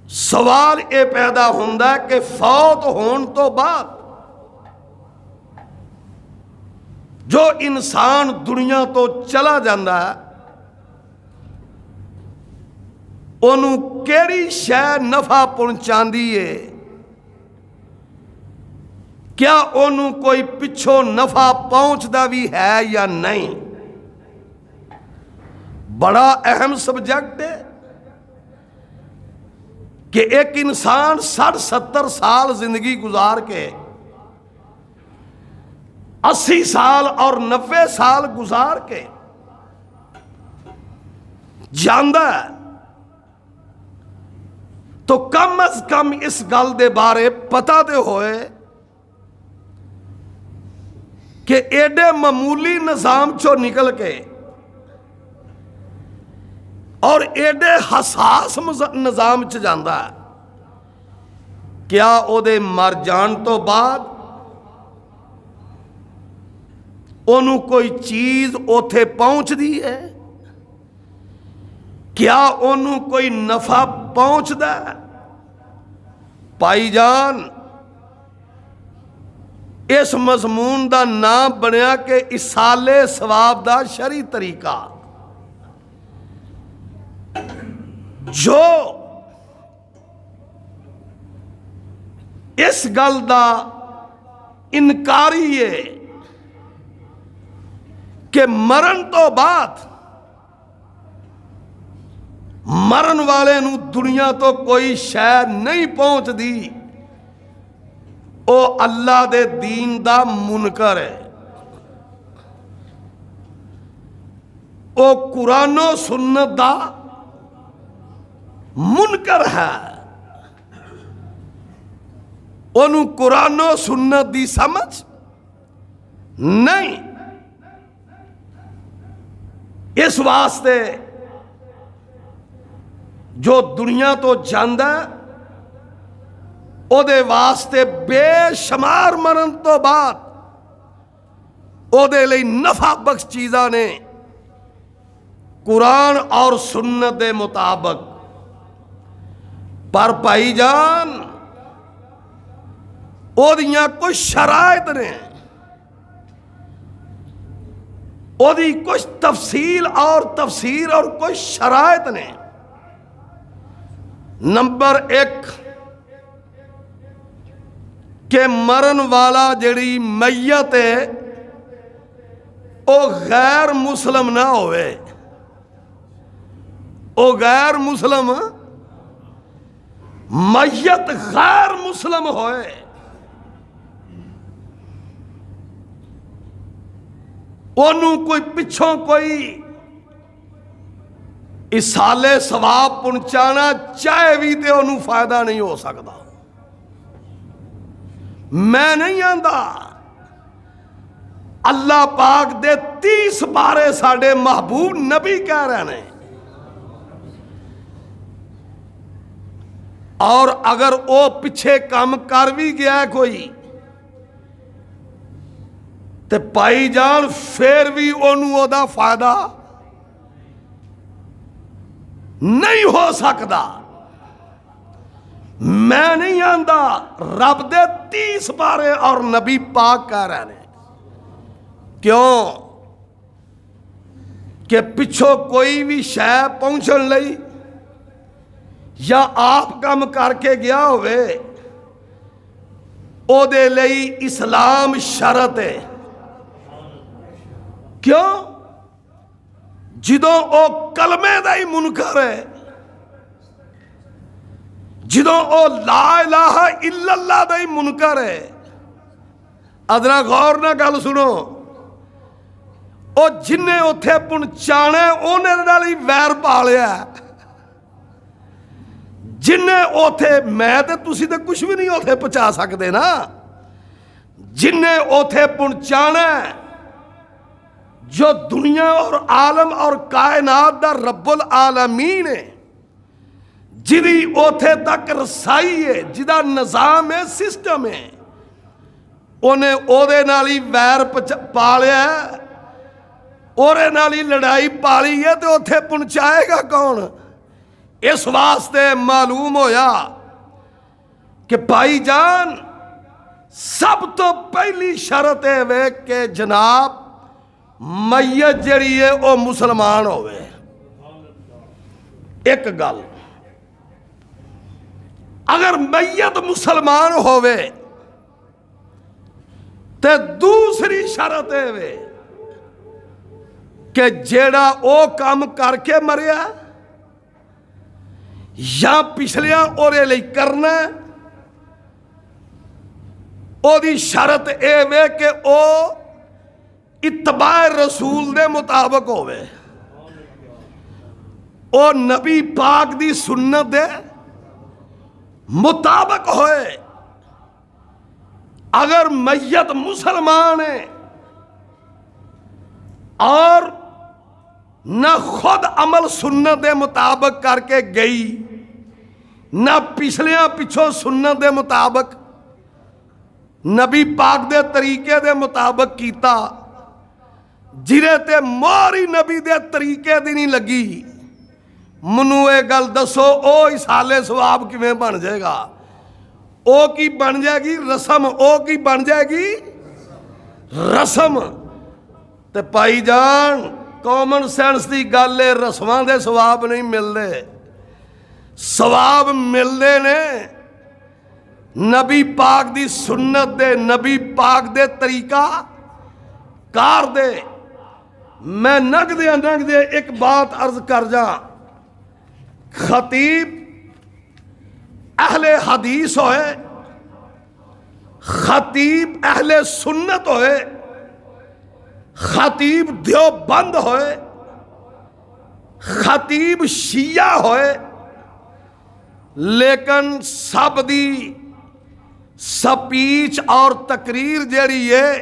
سوال یہ پیدا ہوتا ہے کہ فوت ہون تو بعد جو انسان دنیا تو چلا جاندہ ہے انہوں کیڑی شے نفع پہنچاندی ہے؟ کیا انہوں کوئی پچھو نفع پہنچدا بھی ہے یا نہیں؟ بڑا اہم سبجیکٹ ہے کہ ایک انسان 60-70 سال زندگی گزار کے 80 سال اور 90 سال گزار کے جاندہ ہے تو کم از کم اس گل دے بارے پتہ دے ہوئے کہ ایڈے معمولی نظام چو نکل کے اور ایڈے حساس نظام چ جاندہ ہے، کیا او دے مر جان تو بعد انہوں کوئی چیز اوتھے پہنچ دی ہے؟ کیا انہوں کوئی نفع پہنچ دا ہے؟ پائی جان اس مضمون دا نام بنیا کہ اصال ثواب دا شرعی طریقہ، جو اس گل دا انکاری ہے کہ مرن تو بعد مرن والے نو دنیا تو کوئی شے نہیں پہنچ دی، او اللہ دے دین دا منکر ہے، او قرآن و سنت دا منکر ہے، انہوں قرآن و سنت دی سمجھ نہیں۔ اس واسطے جو دنیا تو جاندہ ہے او دے واسطے بے شمار مرن تو بعد او دے لئی نفع بخش چیزاں نے قرآن اور سنت دے مطابق، پر بھائی جان او دیاں کچھ شرائط نے، او دی کچھ تفصیل اور تفسیر اور کچھ شرائط نے۔ نمبر 1 کہ مرن والا جڑی میت ہے او غیر مسلم نہ ہوئے، او غیر مسلم میت غیر مسلم ہوئے، انہوں کوئی پچھوں کوئی اصالے ثواب پہنچانا چاہے بھی تے انہوں فائدہ نہیں ہو سکتا۔ میں نہیں آندہ اللہ پاک دے 30 بارے ساڑھے محبوب نبی کہہ رہے ہیں، اور اگر او پچھے کام کر بھی گیا ہے کوئی تے پائی جان پھر بھی انہوں دا فائدہ نہیں ہو سکتا۔ میں نہیں آندہ رب دے 30 بارے اور نبی پاک کہہ رہے ہیں، کیوں کہ پچھو کوئی بھی شے پہنچن لئی یا آپ کام کر کے گیا ہوئے او دے لئی اسلام شرط ہے، کیوں؟ جدوں او کلمے دا ہی منکر ہے، جدوں او لا الہ الا اللہ دا ہی منکر ہے۔ ادھرا غور نہ گل سنو، او جنہیں اتھے پہنچانے انہیں نالی ویر پالیا ہے، جنہیں اتھے میں تے تسی تے کچھ بھی نہیں اتھے پہنچا سکتے نا، جنہیں اتھے پہنچانے جو دنیا اور عالم اور کائنات دا رب العالمین ہے، جدی اوتھے تک رسائی ہے، جدا نظام ہے، سسٹم ہے، انہیں اودے نالی ویر پالیا ہے، اورے نالی لڑائی پالی ہے، تو اوتھے پہنچائے گا کون؟ اس واسطے معلوم ہویا کہ بھائی جان سب تو پہلی شرط ہے کہ جناب میت جڑی ہے وہ مسلمان ہوئے. ایک گل اگر میت مسلمان ہوئے تے دوسری شرط ہے کہ جیڑا او کام کر کے مریا یا پچھلیاں اورے لئی کرنا او دی شرط اے وے کہ او اتباع رسول دے مطابق ہوئے، او نبی پاک دی سنت دے مطابق ہوئے. اگر میت مسلمان ہے اور نہ خود عمل سنت دے مطابق کر کے گئی نہ پچھلیاں پچھوں سنت دے مطابق نبی پاک دے طریقے دے مطابق کیتا، جرے تے موری نبی دے طریقے دی نہیں لگی، منو اے گل دسو او اسالے ثواب کیویں بن جائے گا؟ او کی بن جائے گی رسم، او کی بن جائے گی رسم. تے پائی جان کامن سینس دی گل ہے، رسماں دے ثواب نہیں ملدے، ثواب ملدے نے نبی پاک دی سنت دے، نبی پاک دے طریقہ کار دے. میں نگ دے ایک بات عرض کر جا، خطیب اہل حدیث ہوئے، خطیب اہل سنت ہوئے، خطیب دیوبند ہوئے، خطیب شیعہ ہوئے، لیکن سب دی سپیچ اور تقریر جیڑی ہے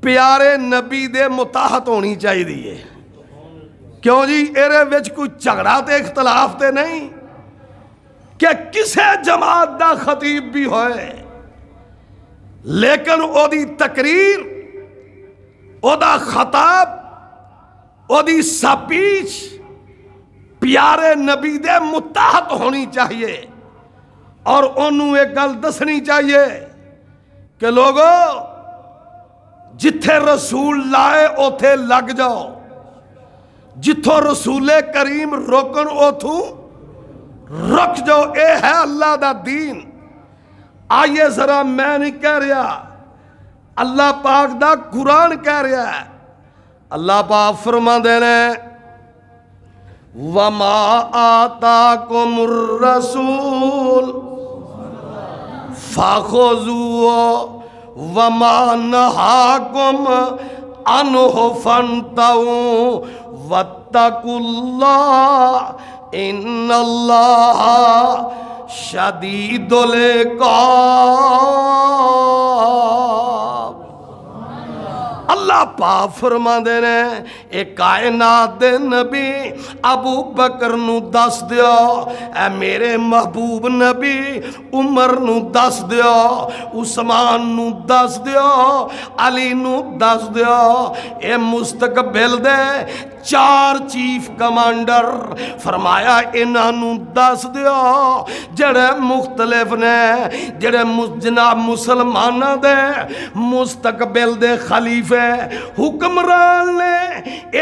پیارے نبی دے متحت ہونی چاہیے دیئے. کیوں جی ایرے وچ کوئی جھگڑا تے اختلاف تے نہیں کہ کسے جماعت دا خطیب بھی ہوئے، لیکن او دی تقریر، او دا خطاب، او دی سپیچ پیارے نبی دے متحت ہونی چاہیے. اور انہوں ایک گل دسنی چاہیے کہ لوگو جتھے رسول لائے اوتھے لگ جاؤ، جتھوں رسول کریم روکن اوتھوں رکھ جاؤ. اے ہے اللہ دا دین. آئیے ذرا میں نہیں کہہ رہا، اللہ پاک دا قرآن کہہ رہا ہے. اللہ پاک فرما دے رہے وَمَا آتَاكُمُ الرَّسُولُ فَخُذُوهُ وَمَا نَهَاكُمْ عَنْهُ فَانْتَهُوا وَاتَّقُوا اللَّهَ إِنَّ اللَّهَ شَدِيدُ الْعِقَابِ. اللہ پاک فرما دے رہے اے کائنات دے نبی ابو بکر نو دس دیو، اے میرے محبوب نبی عمر نو دس دیو، عثمان نو دس دیو، علی نو دس دیو. اے مستقبل دے چار چیف کمانڈر فرمایا انہاں نو دس دیو جڑے مختلف نے، جڑے جناب مسلمانہ دے مستقبل دے خلیفے حکمران نے.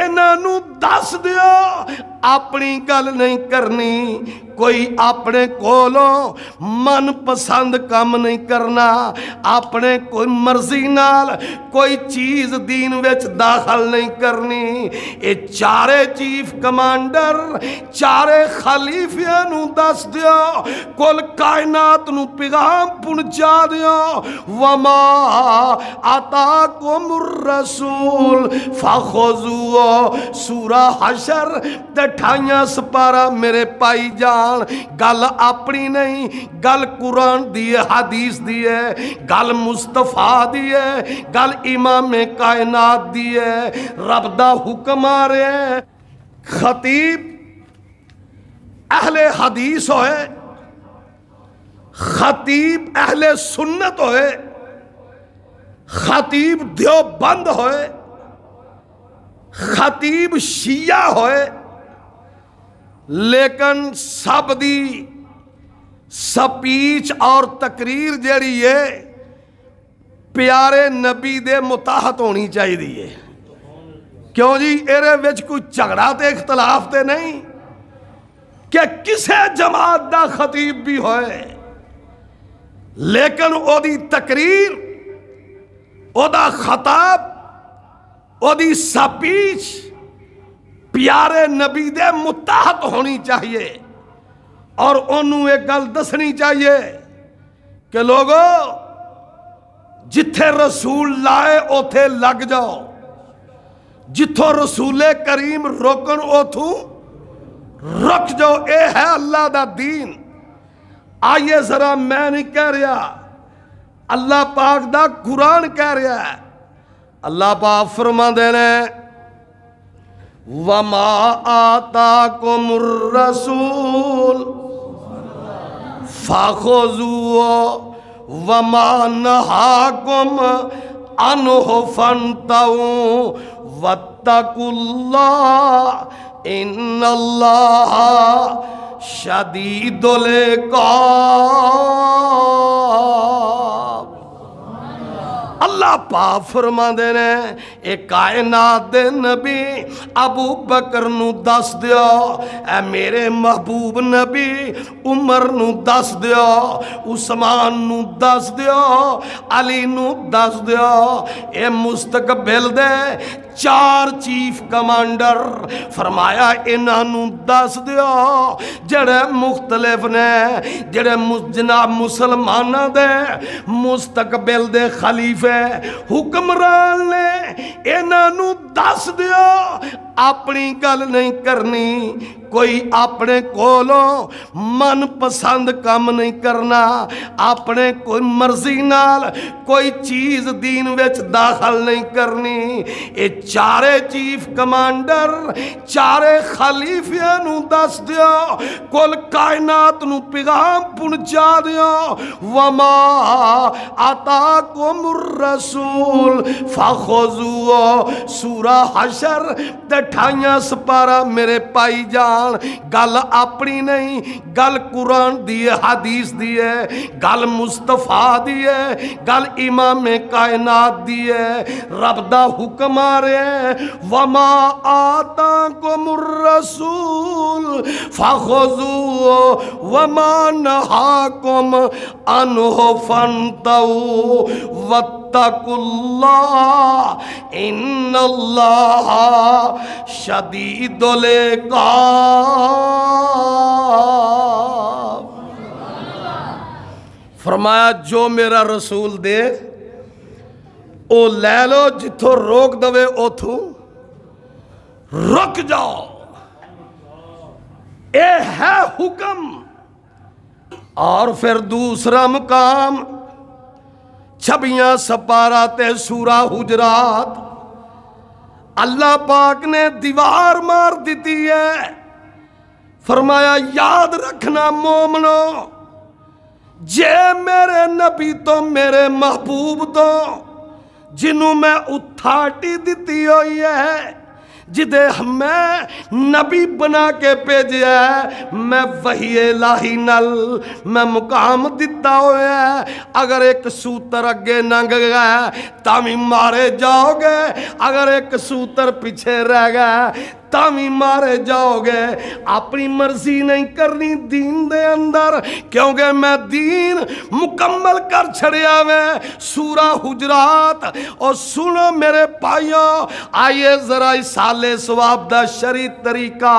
انہاں نو دس دیو اپنی گل نہیں کرنی، کوئی اپنے کولوں من پسند کام نہیں کرنا، اپنے کوئی مرضی نال کوئی چیز دین وچ داخل نہیں کرنی. اے چارے چیف کمانڈر چارے خلیفیاں نو دس دیو، کل کائنات نو پیغام پہنچا دیو وما آتاکم الرسول فخذوہ. سورہ حشر تے 28 سپارہ میرے پائی جان گل اپنی نہیں، گل قرآن دیئے، حدیث دیئے، گل مصطفیٰ دیئے، گل امام کائنات دیئے. رب دا حکم آ رہے ہیں. خطیب اہل حدیث ہوئے، خطیب اہل سنت ہوئے، خطیب دیوبند ہوئے، خطیب شیعہ ہوئے، لیکن سب دی سپیچ اور تقریر جیڑی ہے پیارے نبی دے متاحت ہونی چاہیے. کیوں جی ایرے وچ کوئی جھگڑا تے اختلاف تے نہیں کہ کسے جماعت دا خطیب بھی ہوئے، لیکن او دی تقریر، او دا خطاب، او دی سپیچ پیارے نبی دے متحد ہونی چاہیے. اور انہوں ایک گل دسنی چاہیے کہ لوگو جتھے رسول لائے اوتھے لگ جاؤ، جتھوں رسول کریم روکن اوتھوں رک جاؤ. اے ہے اللہ دا دین. آئیے ذرا میں نہیں کہہ رہا، اللہ پاک دا قرآن کہہ رہا ہے. اللہ پاک فرما دینے وَمَا آتَاكُمُ الرَّسُولُ فَخُذُوهُ وَمَا نَهَاكُمْ عَنْهُ فَانْتَهُوا وَاتَّقُوا اللَّهَ إِنَّ اللَّهَ شَدِيدُ الْعِقَابِ. اللہ پاک فرما دینے اے کائنات دے نبی ابو بکر نو دس دیو، اے میرے محبوب نبی عمر نو دس دیو، عثمان نو دس دیو، علی نو دس دیو. اے مستقبل دے 4 چیف کمانڈر فرمایا انہاں نو دس دیو جڑے مختلف نے، جڑے جناب مسلمانہ دے مستقبل دے خلیفے حکمران نے. انہاں نو دس دیو اپنی گل نہیں کرنی، کوئی اپنے کولوں من پسند کام نہیں کرنا، اپنے کوئی مرضی نال کوئی چیز دین وچ داخل نہیں کرنی. اے چارے چیف کمانڈر چارے خلیفیاں نو دس دیو، کل کائنات نو پیغام پہنچا دیو. وما آتاکم الرسول فخذوہ. سورہ حشر 28 سپارہ میرے پائی جان. گل اپنی نہیں، گل قرآن دیئے، حدیث دیئے، گل مصطفیٰ دیئے، گل امام کائنات دیئے. رب دا حکم آ رہے ہیں وَمَا آتَاكُمُ الرَّسُولُ فَخُذُوهُ وَمَا نَهَاكُمْ عَنْهُ فَانْتَهُوا وَاتَّقُوا اللَّهَ إِنَّ اللَّهَ شَدِيدُ العقاب. فرمایا جو میرا رسول دے او لے لو، جتھوں روک دوے اوتھوں رک جاؤ. اے ہے حکم. اور پھر دوسرا مقام 26 سپارہ تے سورہ حجرات اللہ پاک نے دیوار مار دیتی ہے. فرمایا یاد رکھنا مومنو، جے میرے نبی تو میرے محبوب تو جنہوں میں اتھاٹی دیتی ہوئی ہے، جدے میں نبی بنا کے بھیجیا ہے، میں وحی الہی نل میں مقام دیتا ہویا ہے. اگر ایک سوتر اگے ننگ گیا تامی مارے جاؤ گے، اگر ایک سوتر پیچھے رہ گیا تامی مارے جاؤ گے. اپنی مرضی نہیں کرنی دین دے اندر، کیونکہ میں دین مکمل کر چھڑیا میں. سورہ حجرات اور سنو میرے بھائیوں، آئیے ذرا اصال ثواب دا شرعی طریقہ،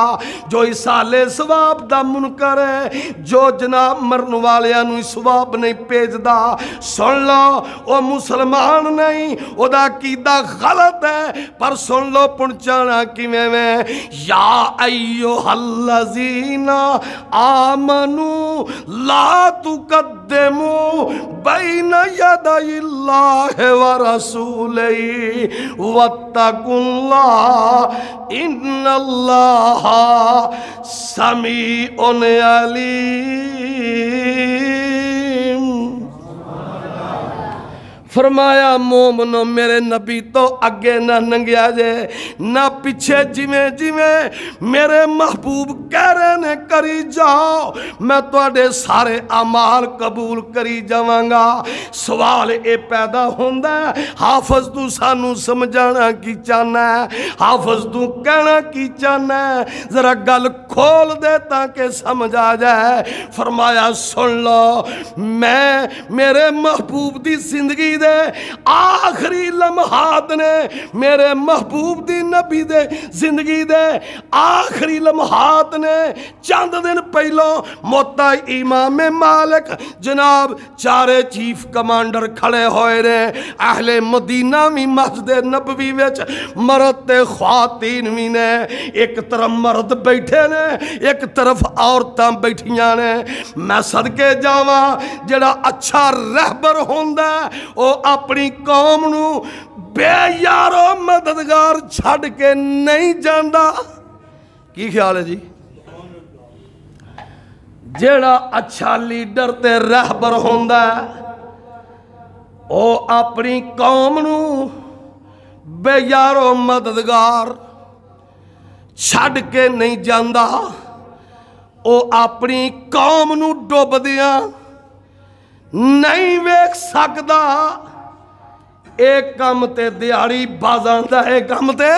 جو اصال ثواب دا منکر ہے، جو جناب مرن والیاں نو ثواب نہیں پیج دا، سن لو او مسلمان نہیں، او دا عقیدہ غلط ہے، پر سن لو پہنچانا کیویں میں. یا ایوہ الذین آمنوا لا تقدموا بین یدی اللہ ورسولہ واتقوا اللہ ان اللہ سمیع علیم. فرمایا مومنو میرے نبی تو اگے نہ ننگیا جے نہ پیچھے، جویں جویں میرے محبوب کہہ رہے نے کری جاؤ، میں تواڈے سارے اعمال قبول کری جاواں گا۔ سوال اے پیدا ہوندا ہے، حافظ تو سانو سمجھانا کی چاہنا ہے؟ حافظ تو کہنا کی چاہنا ہے؟ ذرا گل کھول دے تاکہ سمجھ آ جائے۔ فرمایا سن لو، میں میرے محبوب دی زندگی دے آخری لمحات نے، میرے محبوب دی نبی دے زندگی دے آخری لمحات نے، چند دن پہلو موتا امام مالک جناب چارے چیف کمانڈر کھڑے ہوئے نے، اہل مدینہ بھی مسجد نبوی وچ مرد تے خواتین بھی نے، ایک طرف مرد بیٹھے نے ایک طرف عورتاں بیٹھیاں نے۔ میں صدقے جاواں جڑا اچھا رہبر ہوندا ہے او اپنی قوم نو بے یارو مددگار چھڑ کے نہیں جاندا۔ کی خیال ہے جی؟ جڑا اچھا لیڈر تے رہبر ہوندا ہے او اپنی قوم نو بے یارو مددگار چھڑ کے نہیں جاندا، او اپنی قوم نو ڈوب دیاں نہیں ویکھ سکدا۔ ایک کم تے دیاری بازاندہ ہے، ایک کم تے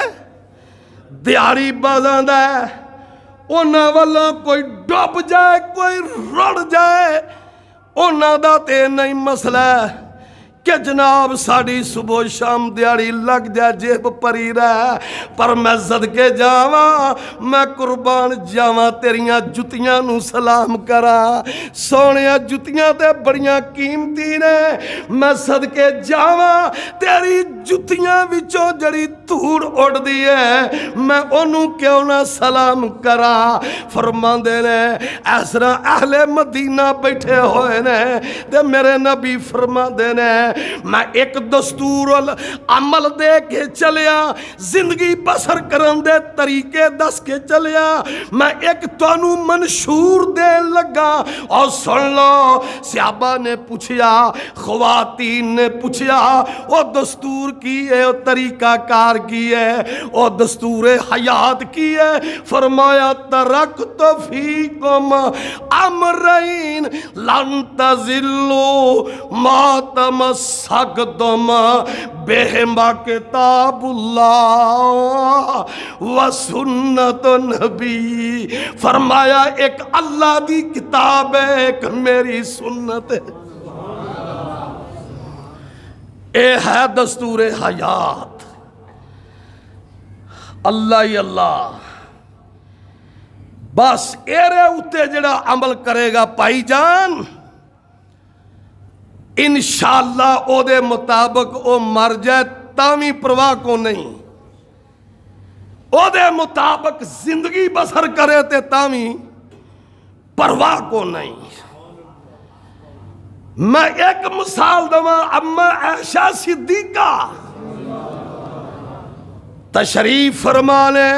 دیاری بازاندہ ہے، انہاں والا کوئی ڈوب جائے کوئی رڑ جائے انہاں دا تے نہیں مسئلہ ہے کہ جناب ساڑی صبح شام دیاری لگ جائے جیب پری رہا، پر میں صدقے جاواں میں قربان جاواں تیریاں جتیاں نو سلام کراں، سونیاں جتیاں تے بڑیاں قیمتی نے، میں صدقے جاواں تیری جتیاں وچوں جڑی دھوڑ اڑ دی ہے میں انہوں کیوں نہ سلام کراں۔ فرماندے نے اس طرح اہل مدینہ بیٹھے ہوئے نے تے میرے نبی فرماندے نے میں ایک دستور عمل دے کے چلیا، زندگی بسر کرن دے طریقے دس کے چلیا، میں ایک توانو منشور دے لگا۔ اور سن لو، صحابہ نے پوچھیا، خواتین نے پوچھیا او دستور کی ہے، او طریقہ کار کی ہے، او دستور حیات کی ہے؟ فرمایا ترکت فیکم امرین لن تزلوا ما تمسکتم بہما کتاب اللہ و سنت نبی۔ فرمایا ایک اللہ دی کتاب ہے، ایک میری سنت ہے، اے ہے دستور حیات۔ اللہ ہی اللہ، بس ایرے اتے جڑا عمل کرے گا پائی جان انشاءاللہ او دے مطابق او مر جائے تامی پرواہ کو نہیں، او دے مطابق زندگی بسر کرے تے تامی پرواہ کو نہیں۔ میں ایک مثال دواں، اما عائشہ صدیقہ تشریف فرمانے،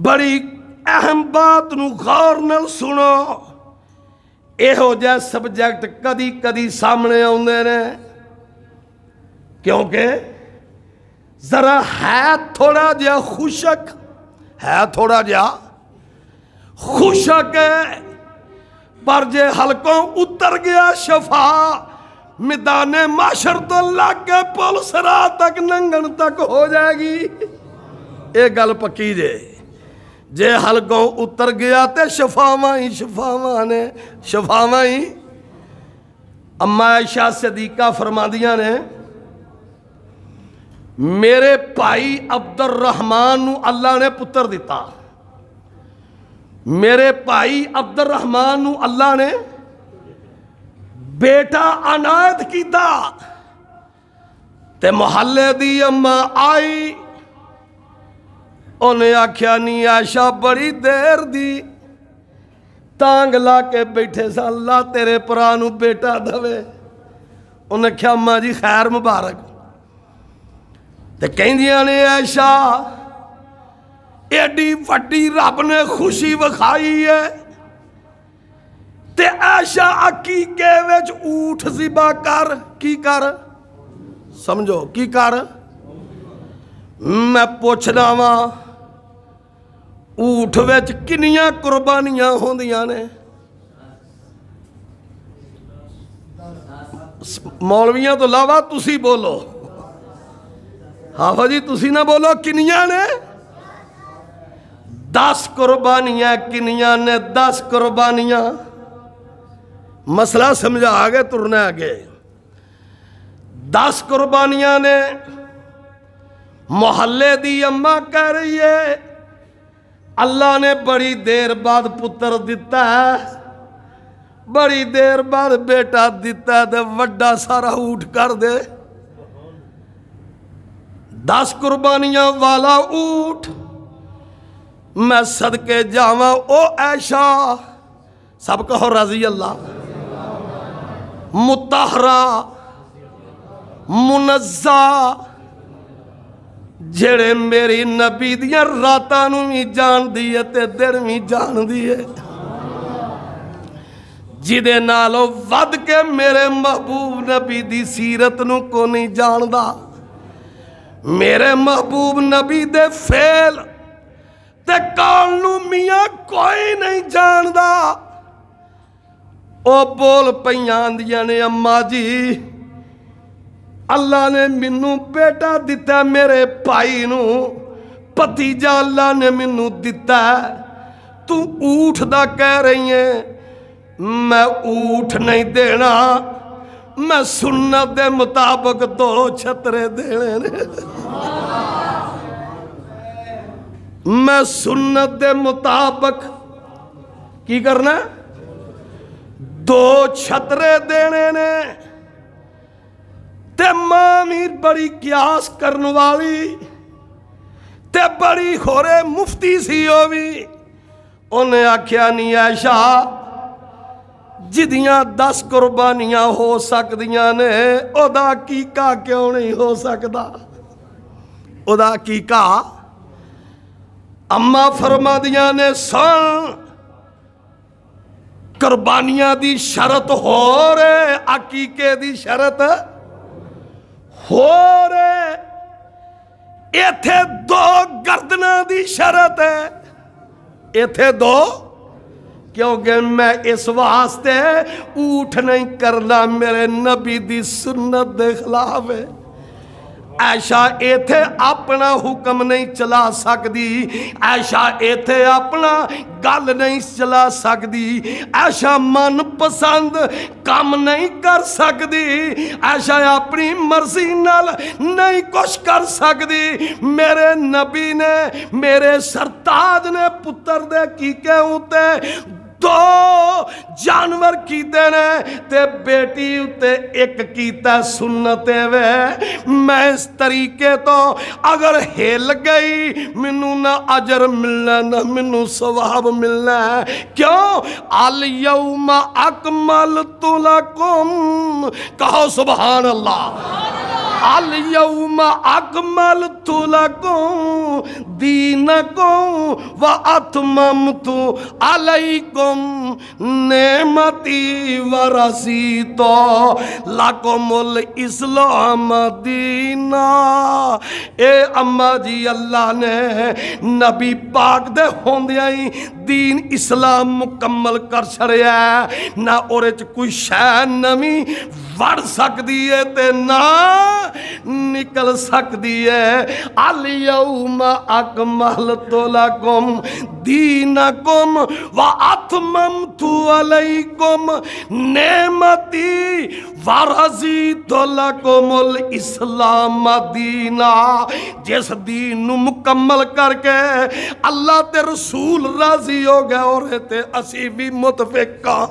بڑی اہم بات نو غور نال سنو، اے ہو جائے سبجیکٹ کدی کدی سامنے آندے نے، کیونکہ ذرا ہے تھوڑا جہا خوشک، ہے تھوڑا جہا خوشک ہے، پر جے حلقوں اتر گیا شفا میدان معاشر تو لگ کے پل سرا تک ننگن تک ہو جائے گی۔ ایک گل پکی جے حلقوں اتر گیا تے شفاواں ہی شفاواں نے، شفاواں ہی۔ اما عائشہ صدیقہ فرماندیاں نے میرے بھائی عبد الرحمن نو اللہ نے پتر دیتا، میرے بھائی عبد الرحمن نو اللہ نے بیٹا عنایت کیتا، تے محلے دی اما آئی، انہیں آکھیا نہیں عائشہ بڑی دیر دی تانگ لا کے بیٹھے سا، اللہ تیرے پرانو بیٹا دوے۔ انہیں کہا اماں جی خیر مبارک، تے کہیں دیا نے عائشہ ایڈی وڈی رب نے خوشی وکھائی ہے، تے عائشہ عقیقے وچ اونٹ ذبح کر کی کر سمجھو کی کر میں پوچھنا وا اونٹ وچ کنیاں قربانیاں ہوندیاں نے مولویاں تو علاوہ تسی بولو ہاں جی تسی نہ بولو کنیاں نے 10 قربانیاں کنیاں نے 10 قربانیاں مسئلہ سمجھا آگے ترنے آگے 10 قربانیاں نے محلے دی اماں کہہ رہی ہے اللہ نے بڑی دیر بعد پتر دیتا ہے بڑی دیر بعد بیٹا دیتا ہے دے وڈا سارا اونٹ کر دے 10 قربانیاں والا اونٹ میں صدقے جاواں او عائشہ سب کہو رضی اللہ مطہرہ منزہ جڑے میری نبی دیاں راتاں نوں بھی جان دیئے تے دن بھی جان دیئے جدے نالو ود کے میرے محبوب نبی دی سیرت نو کو نہیں جاندا میرے محبوب نبی دے فعل تے کال نو میاں کوئی نہیں جاندا او بول پیان دیاں نے اماں جی اللہ نے منو بیٹا دیتا میرے پائی نو پتیجا اللہ نے منو دیتا تو اونٹ دا کہہ رہی ہیں میں اونٹ نہیں دینا میں سنت دے مطابق 2 چھترے دینے نے میں سنت دے مطابق کی کرنا 2 چھترے دینے نے تے مامی بڑی قیاس کرن والی تے بڑی خورے مفتی سی ہوئی انہیں آکھیا نہیں عائشہ جدیاں 10 قربانیاں ہو سکدیاں نے او دا حقیقہ کیوں نہیں ہو سکدا او دا حقیقہ اماں فرما دیاں نے سن قربانیاں دی شرط ہو رہے عقیقے دی شرط ہو رہے ایتھے 2 گردنہ دی شرط ہے ایتھے 2 کیونکہ میں اس واسطے اونٹ نہیں کرنا میرے نبی دی سنت دے خلاف ہے عائشہ ایتھے اپنا حکم نہیں چلا سکدی عائشہ ایتھے اپنا گل نہیں چلا سکدی عائشہ من پسند کام نہیں کر سکدی عائشہ اپنی مرضی نال نہیں کچھ کر سکدی میرے نبی نے میرے سرتاج نے پتر دے کی کے ہوتے 2 جانور کیتے نے تے بیٹی تے ایک کیتا سنتے وے میں اس طریقے تو اگر ہل گئی منو نہ اجر ملنا نہ منو ثواب ملنا ہے کیوں الیوم اکملت لکم کہو سبحان اللہ الیوم اکملت لکم دینکم و اتممت علیکم نعمتی ورزیت لکم الاسلام دینا اے اماں جی اللہ نے نبی پاک دے ہوندیاں ہی دین اسلام مکمل کر چھڑیا ہے نہ اورچ کوئی شے نویں وڑ سکدی ہے تے نہ نکل سکدی ہے الیوم اکملت لکم دینکم و اتممت علیکم نعمتی ورزیت لکم الاسلام دینا جس دین نو مکمل کر کے اللہ تے رسول راضی ہو گئے اور تے اسی بھی متفقہ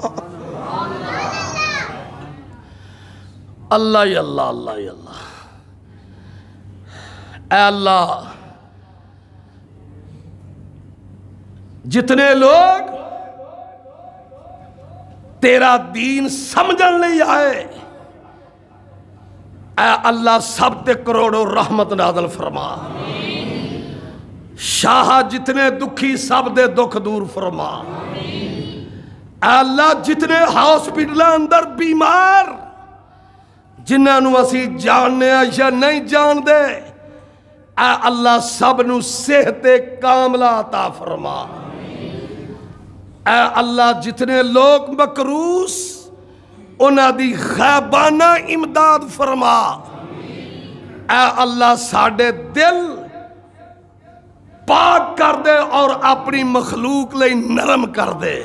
اللہ یا اللہ اللہ یا اللہ اے اللہ جتنے لوگ تیرا دین سمجھن لئی آئے اے اللہ سب تے کروڑوں رحمت نازل فرما شاہ جتنے دکھی سب دے دکھ دور فرما اے اللہ جتنے ہاسپٹل اندر بیمار جنہوں اسی جاننے یا نہیں جان دے اے اللہ سب نو صحت کاملہ عطا فرما۔ اے اللہ جتنے لوگ مکروس انہاں دی غیبانہ امداد فرما۔ اے اللہ ساڑے دل پاک کر دے اور اپنی مخلوق لئی نرم کر دے۔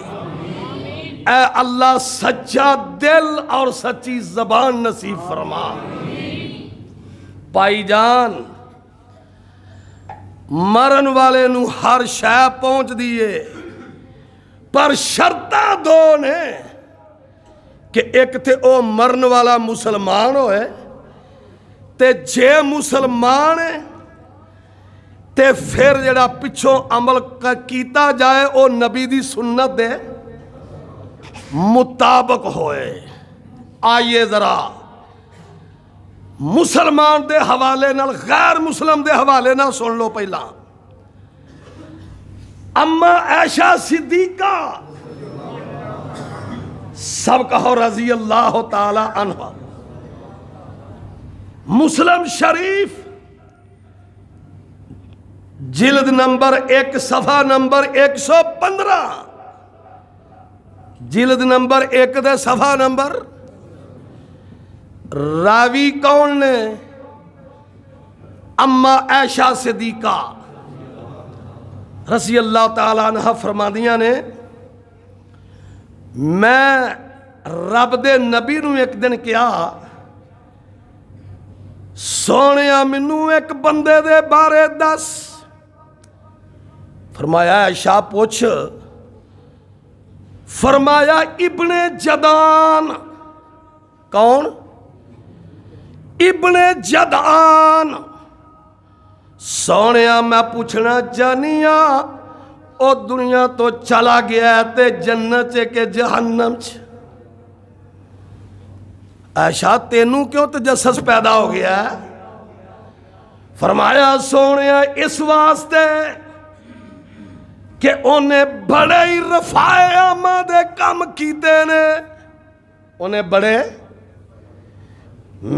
اے اللہ سچا دل اور سچی زبان نصیب فرما۔ بھائی جان مرن والے نو ہر شے پہنچ دیئے پر شرطاں دو نے کہ ایک تے او مرن والا مسلمان ہوئے تے جے مسلمان ہے تے پھر جڑا پچھوں عمل کیتا جائے او نبی دی سنت دے مطابق ہوئے۔ آئیے ذرا مسلمان دے حوالے نال غیر مسلم دے حوالے نال سن لو پہلا۔ اما عائشہ صدیقہ سب کہو رضی اللہ تعالی عنہ، مسلم شریف جلد نمبر 1 صفحہ نمبر 115، جلد نمبر 1 دے صفحہ نمبر، راوی کون نے؟ اما عائشہ صدیقہ رضی اللہ تعالیٰ عنہ فرماندیاں نے میں رب دے نبی نو ایک دن کیا سونیا منو ایک بندے دے بارے دس۔ فرمایا عائشہ پوچھ۔ فرمایا ابن جدعان۔ کون؟ ابن جدعان۔ سونیا میں پوچھنا جانیا او دنیا تو چلا گیا ہے تے جنت کے جہنم چ۔ عائشہ تینوں کیوں تجسس پیدا ہو گیا ہے؟ فرمایا سونیا اس واسطے کہ انہیں بڑے ہی رفائے آمدے کم کیتے نے۔ انہیں بڑے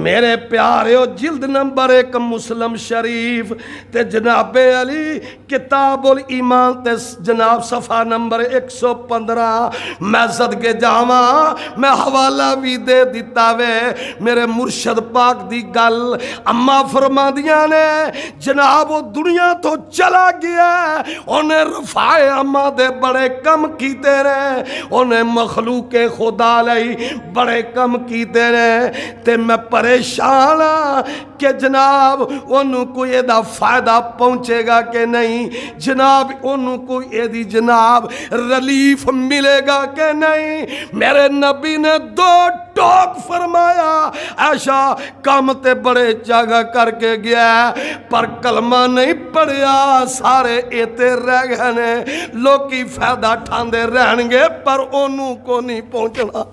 میرے پیاریو جلد نمبر 1 مسلم شریف تے جناب علی کتاب الایمان تے جناب صفحہ نمبر 115 میں صدقے جاواں میں حوالہ بھی دے دیتا وے میرے مرشد پاک دی گل۔ اما فرما دیاں نے جناب وہ دنیا تو چلا گیا انہیں رفائے اما دے بڑے کم کیتے رہے، انہیں مخلوق خدا لئی بڑے کم کیتے رہے تے میں پریشان کہ جناب انہوں کو یہ دا فائدہ پہنچے گا کہ نہیں، جناب انہوں کو یہ دی جناب ریلیف ملے گا کہ نہیں۔ میرے نبی نے 2 ٹوک فرمایا عائشہ کام تے بڑے جگہ کر کے گیا پر کلمہ نہیں پڑھیا، سارے ایتے رہ گئے نے، لوگی فائدہ ٹھاندے رہن گے پر انہوں کو نہیں پہنچنا۔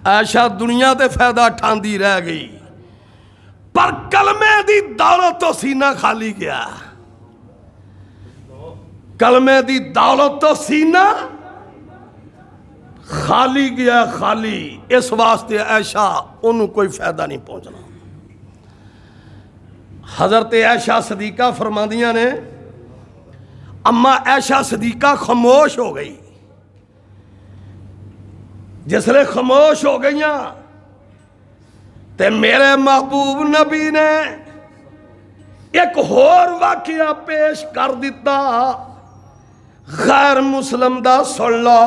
عائشہ دنیا تے فائدہ ٹھاندی رہ گئی پر کلمے دی دولت تو سینہ خالی گیا، کلمے دی دولت تو سینہ خالی گیا، خالی۔ اس واسطے عائشہ انہوں کوئی فائدہ نہیں پہنچنا۔ حضرت عائشہ صدیقہ فرماندیاں نے اما عائشہ صدیقہ خاموش ہو گئی، جس لئے خاموش ہو گئیاں تے میرے محبوب نبی نے ایک اور واقعہ پیش کر دیتا غیر مسلم دا سن لو۔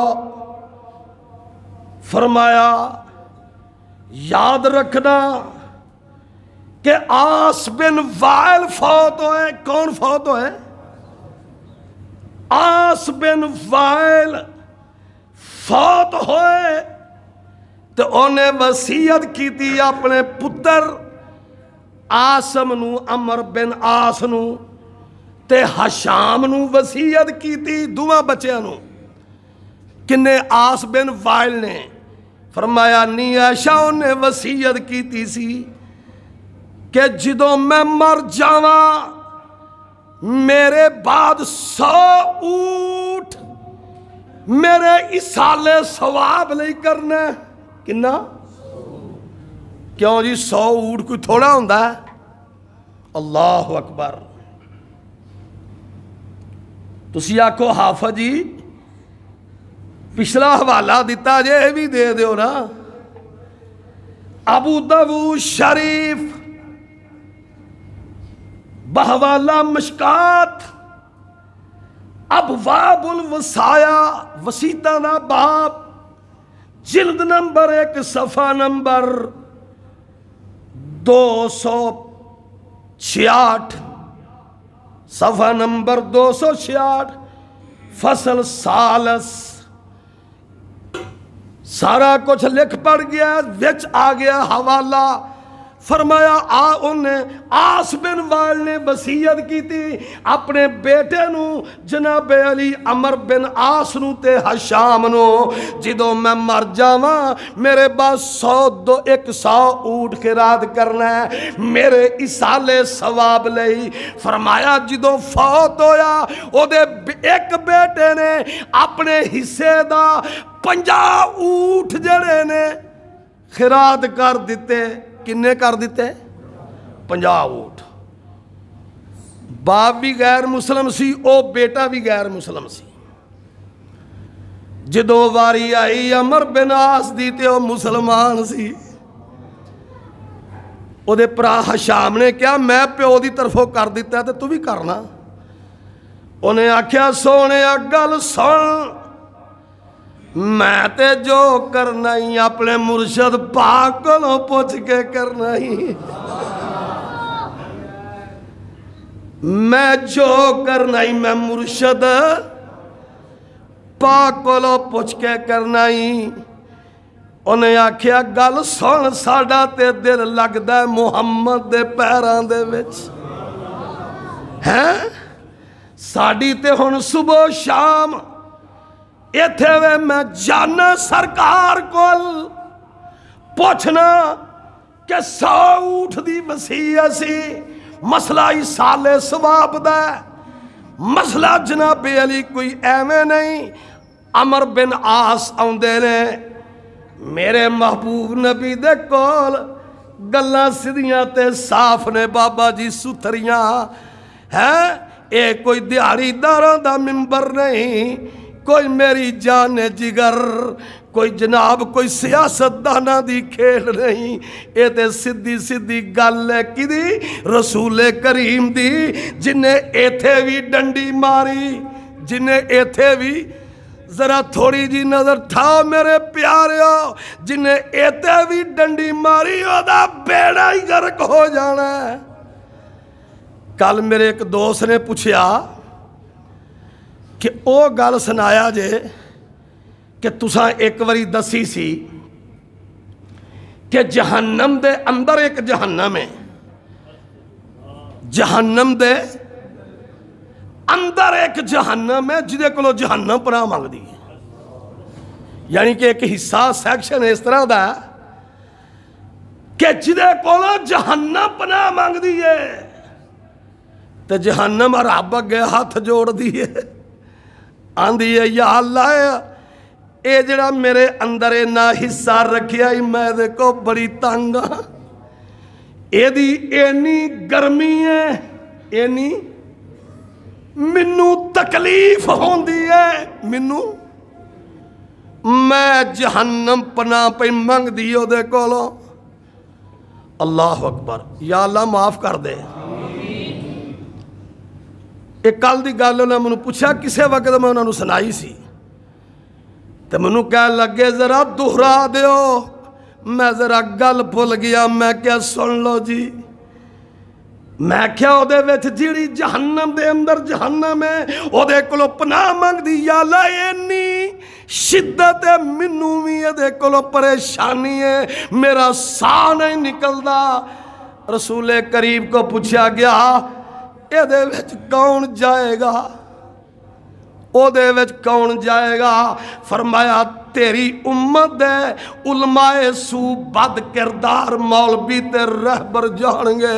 فرمایا یاد رکھنا کہ آس بن وائل فوت ہوئے۔ کون فوت ہوئے؟ آس بن وائل فوت ہوئے تو انہیں وصیت کی تھی اپنے پتر آسم نو، عمر بن آس نو تے حشام نو وصیت کی تھی، دوواں بچیاں نو۔ کنے؟ آس بن وائل نے۔ فرمایا نہیں عائشہ انہیں وصیت کی تھی سی کہ جدوں میں مر جاواں میرے بعد 100 اونٹ میرے اصالے ثواب نہیں کرنا. کنا؟ کیوں جی 100 اونٹ کوئی تھوڑا ہوندہ ہے؟ اللہ اکبر. تسی آکھو حافظ جی پچھلا حوالہ دیتا جے بھی دے دیو نا. ابو داؤد شریف بحوالہ مشکات ابواب الوصایا وسیطہ نا باب جلد نمبر 1 صفحہ نمبر 266 صفحہ نمبر 266 فصل ثالث سارا کچھ لکھ پڑ گیا. وچ آ گیا حوالہ. فرمایا انہیں آس بن وائل نے وصیت کی تھی اپنے بیٹے نو جناب علی عمر بن آس نو تے حشام نو جدوں میں مر جاواں میرے بعد 100 اونٹ خیرات کرنا ہے میرے اصالے ثواب لئی. فرمایا جدوں فوت ہویا او دے ایک بیٹے نے اپنے حصے دا 50 اونٹ جڑے نے خیرات کر دیتے. کنے کر دیتے؟ 50 اونٹ. باپ بھی غیر مسلم سی او بیٹا بھی غیر مسلم سی. جدو واری آئی عمر بن عاص دی تے او مسلمان سی. او دے پرا حشام نے کیا میں پیو دی طرفوں کر دیتا ہے تے تو بھی کرنا. انہیں آکھیا سونے گل سن میں تے جو کرنا ہی اپنے مرشد پاک کو پوچھ کے کرنا ہی. میں جو کرنا ہی میں مرشد پاک کو پوچھ کے کرنا ہی. انہیں آکھیا گل سن ساڈا تے دل لگدا ہے محمد دے پیران دے وچ ہیں. ساڈی تے ہن صبح شام ایتھے وے میں جانا سرکار کول پوچھنا کہ 100 اونٹ دی وصیت سی. مسئلہ اصالے ثواب دا مسئلہ جناب علی کوئی ایویں نہیں. عمر بن عاص آندے نے میرے محبوب نبی دے کول گلاں سیدھیاں تے صاف نے بابا جی ستھریاں ہیں. اے کوئی دیہڑی داراں دا منبر نہیں کوئی میری جان جگر کوئی جناب کوئی سیاست دانا دی کھیل نہیں. اے تے سدھی سدھی گل ہے کدی رسول کریم دی جنہیں ایتھے بھی ڈنڈی ماری جنہیں ایتھے بھی ذرا تھوڑی جی نظر ٹھاؤ میرے پیاریو جنہیں ایتھے بھی ڈنڈی ماری او دا بیڑا ہی غرق ہو جانا ہے. کل میرے ایک دوست نے پوچھیا کہ او گل سنایا جے کہ تساں ایک واری دسی سی کہ جہنم دے اندر ایک جہنم ہے. جہنم دے اندر ایک جہنم ہے جدے کولو جہنم پناہ مانگ دی. یعنی کہ ایک حصہ سیکشن اس طرح دا کہ جدے کولو جہنم پناہ مانگ دی ہے تے جہنم رب اگے ہاتھ جوڑ دی ہے آندھی ہے یا اللہ اے جڑا میرے اندر نہ حصہ رکھیا ہی میں دیکھو بڑی تانگا اے دی اینی گرمی ہے اینی منو تکلیف ہوندی ہے منو میں جہنم پناہ پہ منگ دیو دے کولو. اللہ اکبر. یا اللہ معاف کر دے. ایک کل دی گل انہوں نے منو پوچھا کسے وقت میں انہوں نے سنائی سی تو منو کہہ لگے ذرا دہرا دیو. میں ذرا گل بھول گیا میں کیا سن لو جی. میں کیا او دے ویچ جیڑی جہنم دے اندر جہنم ہے او دے کلو پناہ مانگ دی یا اللہ اینی شدت ہے منو بھی دے کلو پریشانی ہے میرا ساہ نہیں نکل دا. رسول کریم کو پوچھا گیا اے دے وچ کون جائے گا او دے وچ کون جائے گا. فرمایا تیری امت ہے علماء سو بد کردار مولوی تے رہبر جان گے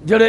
ਜਿਹੜੇ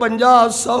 50-100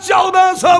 1400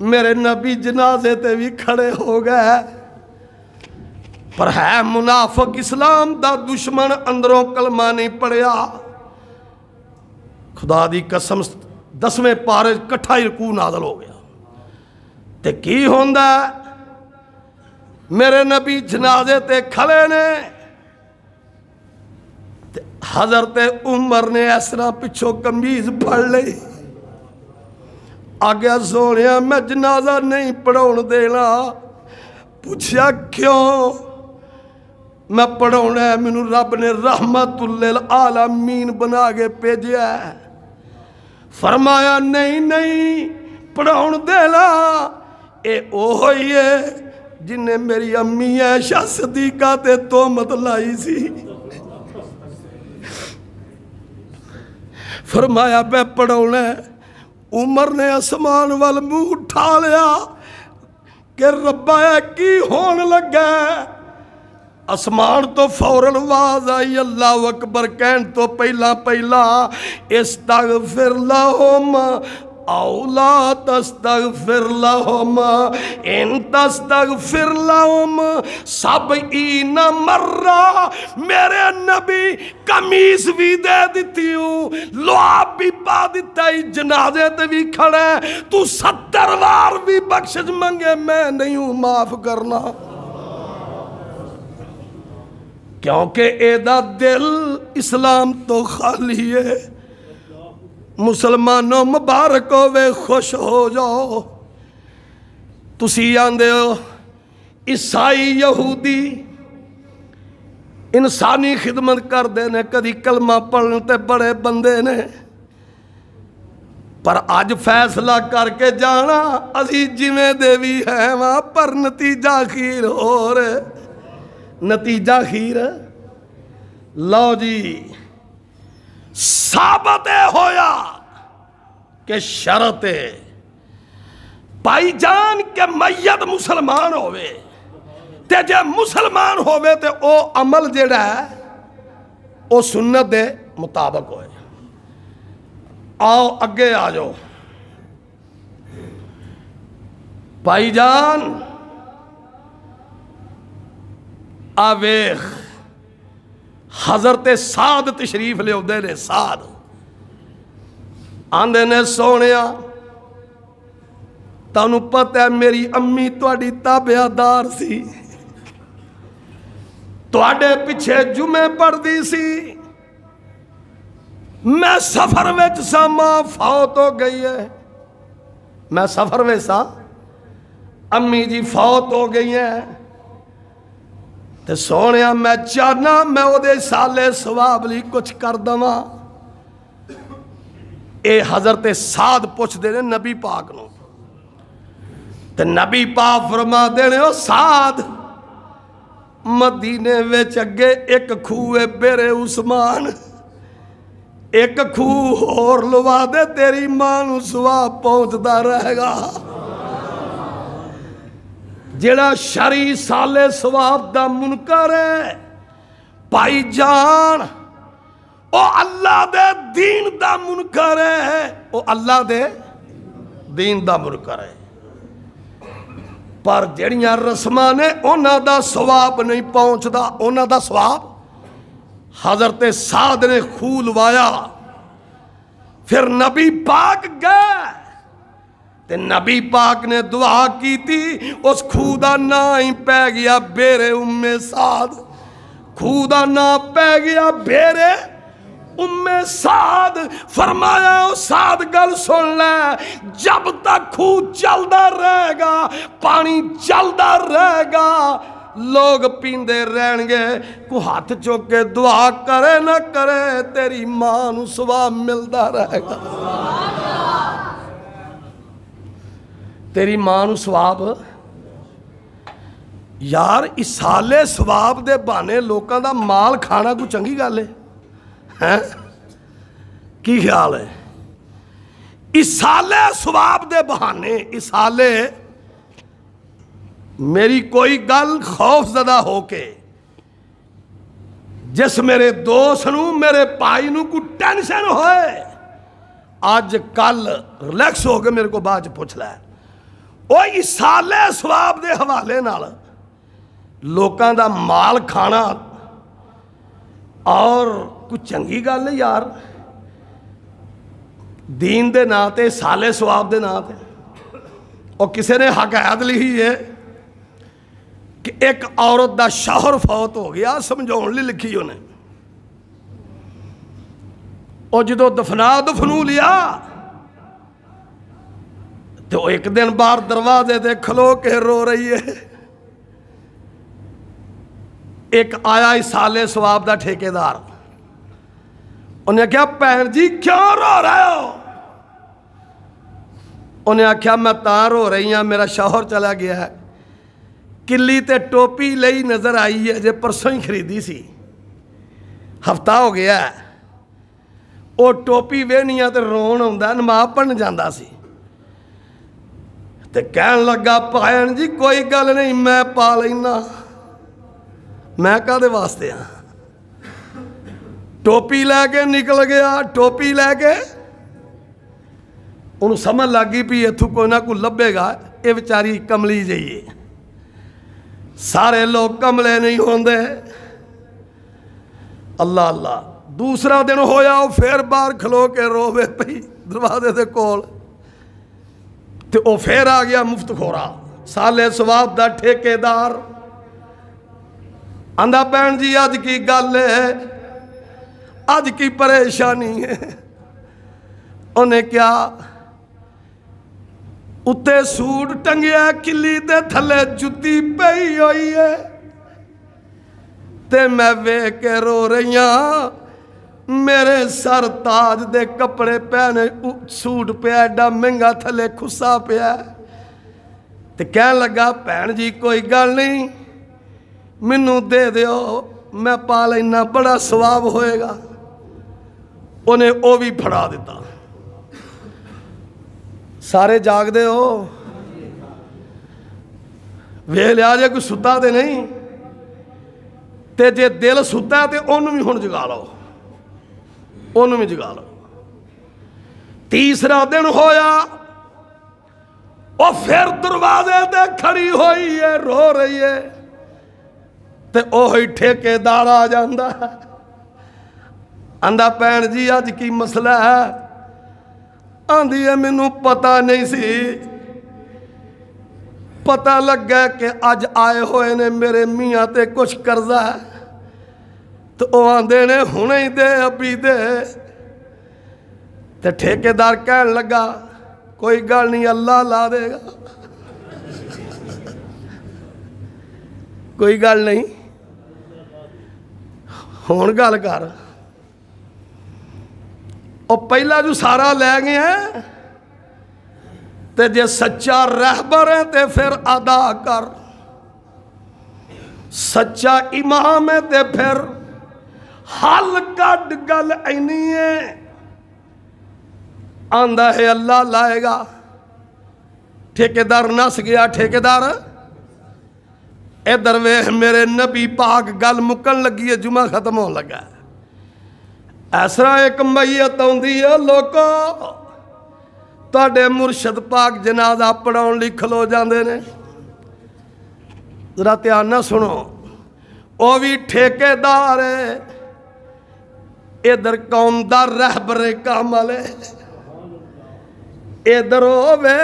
میرے نبی جنازے تے بھی کھڑے ہو گئے، پر ہے منافق اسلام دا دشمن، اندروں کلمہ نہیں پڑھیا۔ خدا دی قسم 10ویں پارے کٹھا ہی رکوع نازل ہو گیا تے کی ہوندا ہے؟ میرے نبی جنازے تے کھڑے نے، حضرت عمر نے اس طرح پچھو قمیض پھڑ لئی، آگیا سونیا میں جنازہ نہیں پڑھاؤن دینا۔ پوچھا کیوں؟ میں پڑھاؤنا ہے، مینوں رب نے رحمت للعالمین بنا کے بھیجیا ہے۔ فرمایا نہیں پڑھاؤن دینا، اے اوہی ہے جن نے میری امی عائشہ صدیقہ تے تہمت لائی سی۔ فرمایا میں پڑھاؤنا ہے۔ عمر نے آسمان وال منہ اٹھا لیا کہ ربا کی ہون لگا ہے؟ آسمان تو فوراً آواز آئی اللہ اکبر کہن تو پہلا استغفر لہم او لا تستغفر لہم ان تستغفر لہم 70 مرہ۔ میرے نبی قمیص بھی دے دیتی ہوں، لعاب بھی پا دیتا ہی، جنازے تے بھی کھڑے، تو 70 بار بھی بخشش منگے میں نہیں ہوں معاف کرنا، کیونکہ ایدہ دل اسلام تو خالی ہے۔ مسلمانوں مبارک ہوئے، خوش ہو جاؤ۔ تسی آندے ہو عیسائی یہودی انسانی خدمت کر دینے، کدی کلمہ پڑھنے تے بڑے بندے نے، پر آج فیصلہ کر کے جانا اسی جویں دے بھی ہیں وہاں، پر نتیجہ خیر ہو رہے، نتیجہ خیر۔ لو جی ثابت ہویا کہ شرط پائی جان کے میت مسلمان ہوئے تے جے مسلمان ہوئے تے او عمل جڑا ہے او سنت دے مطابق ہوئے۔ آؤ اگے آ جاؤ پائی جان، آویخ حضرت سعد تشریف لے اودے نے، سعد آندے نے سونیا تانوں پتہ ہے میری امی تواڈی تابعہ دار سی، تواڈے پیچھے جمعے پڑھ دی سی، میں سفر وچ سا، ماں فوت ہو گئی ہے، میں سفر وچ سا، امی جی فوت ہو گئی ہیں، تے سونیا میں چاہنا میں او دے سالے ثواب لی کچھ کر دواں۔ اے حضرت سعد پوچھ دینے نبی پاک نو، تے نبی پاک فرما دینے او سعد مدینے وچ اگے ایک کھوے بیرے عثمان، ایک کھو اور لوا دے تیری ماں نو ثواب پہنچدا رہے گا۔ جڑا شرعی سالے ثواب دا منکر ہے پائی جان، او اللہ دے دین دا منکر ہے، او اللہ دے دین دا منکر ہے، پر جڑیاں رسماں نے انہاں دا ثواب نہیں پہنچدا، انہاں دا ثواب۔ حضرت سعد نے خول وایا، پھر نبی پاک گئے تے نبی پاک نے دعا کی تھی، اس خودہ نا ہی پہ گیا بیرے سعد، خودہ نا پہ گیا بیرے سعد۔ فرمایا او سعد گل سن لے، جب تک خو چلدا رہے گا، پانی چلدا رہے گا، لوگ پیندے رہن گے، کو ہاتھ چوکے دعا کرے نہ کرے تیری ماں نو ثواب ملدا رہے گا، تیری ماں نو ثواب۔ یار اسالے ثواب دے بانے لوکاں دا مال کھانا کو چنگی گل ہے، کی خیال ہے؟ اسالے ثواب دے بہانے، اسالے میری کوئی گل خوف زدہ ہو کے جس میرے دوست نو میرے پائی نو کو ٹینشن ہوئے، آج کل ریلیکس ہو کے میرے کو بعد پوچھ لائے، وہ ایصال سواب دے حوالے نال لوکاں دا مال کھانا اور کچھ چنگی گل ہے یار؟ دین دے نا تے ایصال سواب دے نا تے اور کسی نے حقائق لکھی ہے کہ ایک عورت دا شوہر فوت ہو گیا، سمجھاؤن لی لکھی انہیں، اور جدو دفنو لیا تو ایک دن باہر دروازے دے کھلو کے رو رہی ہے۔ ایک آیا ایصال سواب دا ٹھیکیدار، انہیں کہا بھین جی کیوں رو رہے ہو؟ انہیں آکھیا میں تاں رو رہی ہاں، میرا شوہر چلا گیا ہے، کلی تے ٹوپی لئی نظر آئی ہے جے پرسوں ہی خریدی سی، ہفتہ ہو گیا ہے، وہ ٹوپی وینیاں تے رون ہوندا نماز پڑھن جاندا سی، تے کہن لگا بھین جی کوئی گل نہیں میں پا لینا، میں کدے واسطے ہاں؟ ٹوپی لے کے نکل گیا، ٹوپی لے کے انہوں سمجھ لگی پی اتھو کوئی نہ کوئی لبے گا، یہ بیچاری کملی جائیے، سارے لوگ کملے نہیں ہوندے۔ اللہ اللہ، دوسرا دن ہویا وہ پھر باہر کھلو کے روے پئی دروازے دے کول، تے وہ پھر آ گیا مفت خورا ایصال سواب دا ٹھیکیدار، آندا بہن جی آج کی گل ہے، آج کی پریشانی ہے۔ انہیں کیا؟ اتے سوٹ ٹنگیا کلی دے تھلے جتی پئی ہوئی ہے، تے میں ویکھ کے رو رہی ہاں، میرے سر تاج دے کپڑے پہنے سوٹ پیا ایڈا مہنگا تھلے کھسا پیا، تے کہن لگا بہن جی کوئی گل نہیں منوں دے دیو میں پا لینا، بڑا ثواب ہوئے گا۔ انہیں وہ بھی پھڑا دیتا۔ سارے جاگ دے ہو؟ ویکھ لیا جے کوئی ستا تے نہیں، تے جے دل ستا ہے تے انہوں بھی ہن جگا لو، انہوں بھی جگا لو۔ تیسرا دن ہویا، وہ پھر دروازے دے کھڑی ہوئی ہے رو رہی ہے، تے اوہی ٹھیکیدار آ جاندا ہے، آندا بہن جی آج کی مسئلہ ہے؟ آندھی ہے مینوں پتہ نہیں سی، پتہ لگ گیا کہ آج آئے ہوئے نے میرے میاں تے کچھ قرضہ ہے، تو وہ آندے نے ہونے ہی دے ابھی دے، تے ٹھیکیدار کہن لگا کوئی گل نہیں اللہ لا دے گا، کوئی گل نہیں ہون گل کر۔ اور پہلا جو سارا لے گئے ہیں، تے جے سچا رہبر ہے تے پھر ادا کر، سچا امام ہے تے پھر حل کڈ گل اینی ہے، آندہ ہے اللہ لائے گا۔ ٹھیکیدار نس گیا، ٹھیکیدار ادھر ویکھ میرے نبی پاک گل مکن لگی ہے، جمعہ ختم ہون لگا ہے، ایسا ایک میت ہوندی ہے لوکو تاڑے مرشد پاک جنازہ پڑھاؤن لئی کھلو جاندے نے، ذرا دھیان نہ سنو، وہ بھی ٹھیکیدار ہے، ادھر قوم دا رہبر کامل ہے، ادھر ہووے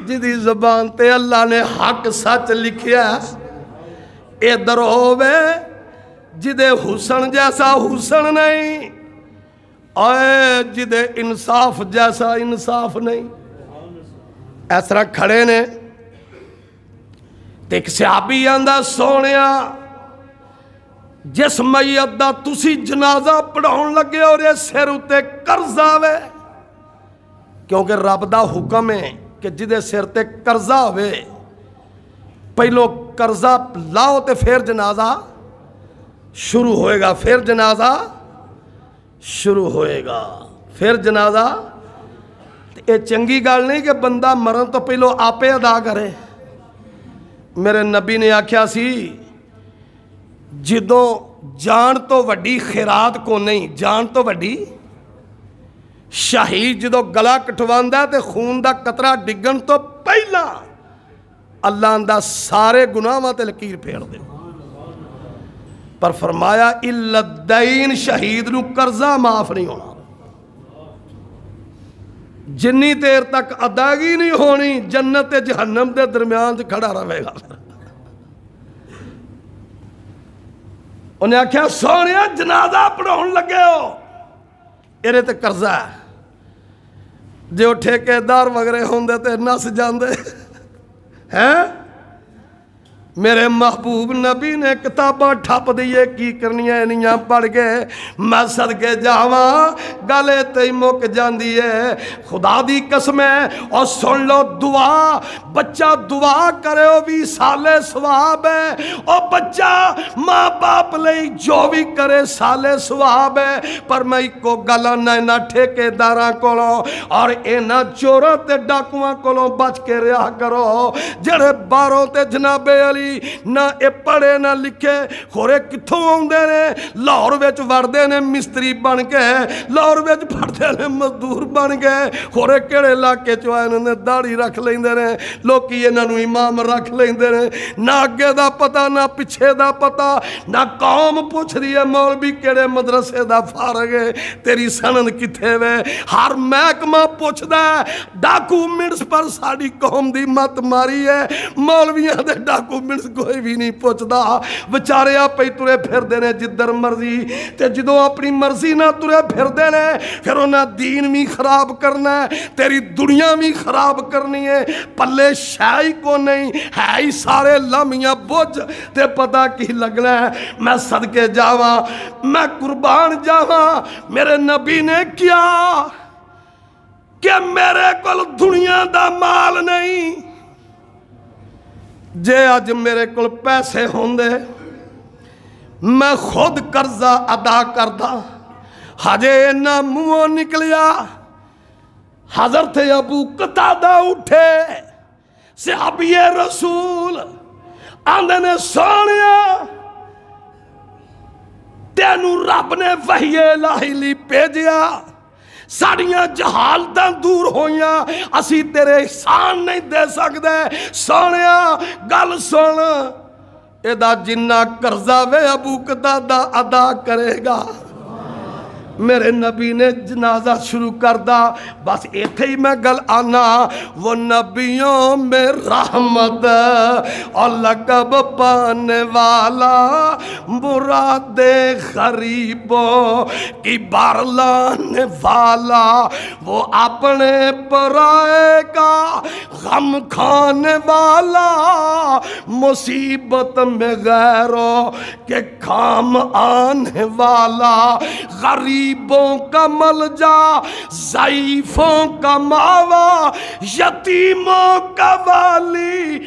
جدی زبان تے اللہ نے حق سچ لکھیا، ادھر ہووے جدے حسن جیسا حسن نہیں، آئے جدے انصاف جیسا انصاف نہیں۔ اس طرح کھڑے نے، ایک صحابی آندا سونیا جس میت دا تسی جنازہ پڑھاؤن لگے اور یہ سر اتے قرض آوے، کیونکہ رب دا حکم ہے کہ جدے سر تے قرضہ ہوئے پہلو قرضہ لاؤ تے پھر جنازہ شروع ہوئے گا، پھر جنازہ شروع ہوئے گا، پھر جنازہ۔ یہ چنگی گل نہیں کہ بندہ مرن تو پہلو آپے ادا کرے۔ میرے نبی نے آکھیا سی جدوں جان تو وڈی خیرات کو نہیں، جان تو وڈی شہید جدو گلا کٹواندا ہے تے خون دا قطرہ ڈگن تو پہلا اللہ اندہ سارے گناہاں تے لکیر پھیر دے، پر فرمایا الا الدین، شہید نو قرضہ معاف نہیں ہونا، جنی دیر تک ادائیگی نہیں ہونی جنت تے جہنم دے درمیان سے کھڑا رہے گا۔ انہیں کہا سونیا جنازہ پڑھون لگے ہو، ایرے تے قرضہ ہے، جو ٹھیکیدار وغیرہ ہوندے تے نس جاندے ہیں۔ میرے محبوب نبی نے کتاباں ٹھپ دیئے کی کرنی ہے انیاں پڑھ گئے، میں صدقے جاواں گلے تے مک جاندی ہے، خدا دی قسم ہے۔ اور سن لو دعا، بچہ دعا کرے وہ بھی سالے ثواب ہے، اور بچہ ماں باپ لئی جو بھی کرے سالے ثواب ہے، پر میں کو گلا نہ ٹھیکے داراں کولوں اور اینا چوراں تے ڈاکواں کولوں بچ کے رہا کرو، جڑے باروں تے جناب علی نہ اے پڑھے نہ لکھے، خورے کتھوں آندے نے، لاہور وچ وردے نے مستری بن کے، لاہور وچ پڑھدے نے مزدور بن گئے، خورے کیڑے علاقے چ آئے نے داڑھی رکھ لیندے نے، لوکی انہاں نوں امام رکھ لیندے نے، نہ اگے دا پتہ نہ پیچھے دا پتہ، نہ قوم پوچھ دی ہے مولوی کیڑے مدرسے دا فارغ ہے، تیری سند کتھے وے، ہر محکمہ پوچھدا ہے، ڈاکومنٹس پر ساڈی قوم دی مت ماری ہے، مولویاں دے ڈاکومنٹس کوئی بھی نہیں پوچھدا، بچارے آپ ہی ترے پھر دینے جدر مرضی، تے جدو اپنی مرضی نہ ترے پھر دینے، پھر انہاں دین بھی خراب کرنا ہے، تیری دنیا بھی خراب کرنی ہے، پلے شائی کو نہیں ہے ہی سارے لمیاں بوجھ تے پتہ کی لگنا ہے۔ میں صدقے جاواں، میں قربان جاواں، میرے نبی نے کیا کہ میرے کول دنیا دا مال نہیں، جے آج میرے کل پیسے ہوندے میں خود قرضہ ادا کردہ، حجے نہ منہ نکلیا۔ حضرت ابو قتادہ اٹھے صحابی رسول آندے نے سونیا تینوں رب نے وحی الہی لی بھیجیا، ساڑیاں جہالتاں دور ہویاں، اسی تیرے احسان نہیں دے سکتے، سونیا گل سن، ایدہ جنہ قرضہ وے ابو قتادہ ادا کرے گا۔ میرے نبی نے جنازہ شروع کردہ، بس ایتھے ہی میں گل آنا، وہ نبیوں میں رحمت اور لقب پانے والا، مراد غریبوں کی بار لانے والا، وہ اپنے پرائے کا غم کھانے والا، مصیبت میں غیروں کے کام آنے والا، غریبوں کا ملجا، ضعیفوں کا ماوا، یتیموں کا والی،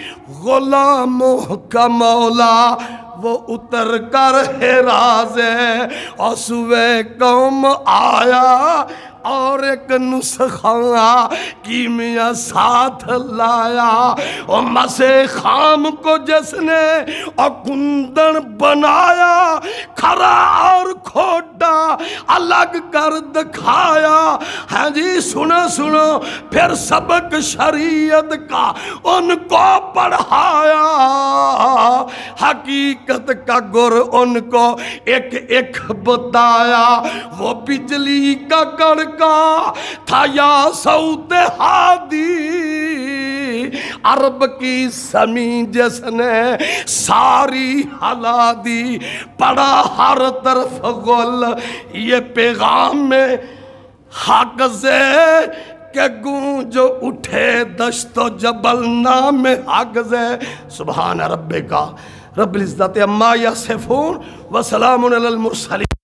غلاموں کا مولا، وہ اتر کر حراز ہے اور سوے قوم آیا اور ایک نسخہ کیمیا ساتھ لایا، اور مسے خام کو جس نے اور کندن بنایا، کھرا اور کھوٹا الگ کر دکھایا۔ ہاں جی سنو سنو، پھر سبق شریعت کا ان کو پڑھایا، حقیقت کا گر ان کو ایک ایک بتایا، وہ بجلی کا کڑکا تھا یا صوت ہادی، عرب کی زمین جس نے ساری ہلا دی، پڑا ہر طرف غل یہ پیغام میں حق سے کہ گونج اٹھے دشت و جبل نام حق سے۔ سبحان ربک رب العزت عما یصفون وسلام علی المرسلین۔